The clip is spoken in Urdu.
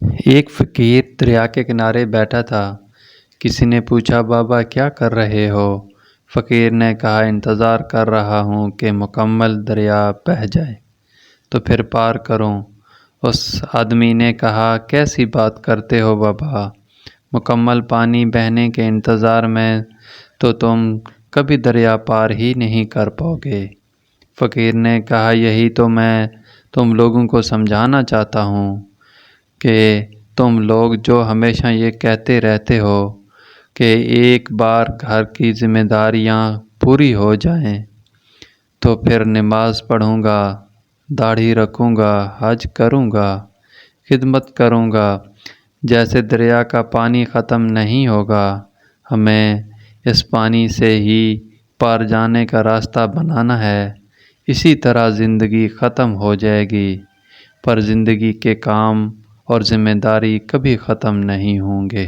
ایک فقیر دریا کے کنارے بیٹھا تھا۔ کسی نے پوچھا، بابا کیا کر رہے ہو؟ فقیر نے کہا، انتظار کر رہا ہوں کہ مکمل دریا بہہ جائے تو پھر پار کروں۔ اس آدمی نے کہا، کیسی بات کرتے ہو بابا، مکمل پانی بہنے کے انتظار میں تو تم کبھی دریا پار ہی نہیں کر پاؤ گے۔ فقیر نے کہا، یہی تو میں تم لوگوں کو سمجھانا چاہتا ہوں کہ تم لوگ جو ہمیشہ یہ کہتے رہتے ہو کہ ایک بار گھر کی ذمہ داریاں پوری ہو جائیں تو پھر نماز پڑھوں گا، داڑھی رکھوں گا، حج کروں گا، خدمت کروں گا، جیسے دریا کا پانی ختم نہیں ہوگا، ہمیں اس پانی سے ہی پار جانے کا راستہ بنانا ہے، اسی طرح زندگی ختم ہو جائے گی، پر زندگی کے کام اور ذمہ داری کبھی ختم نہیں ہوں گے۔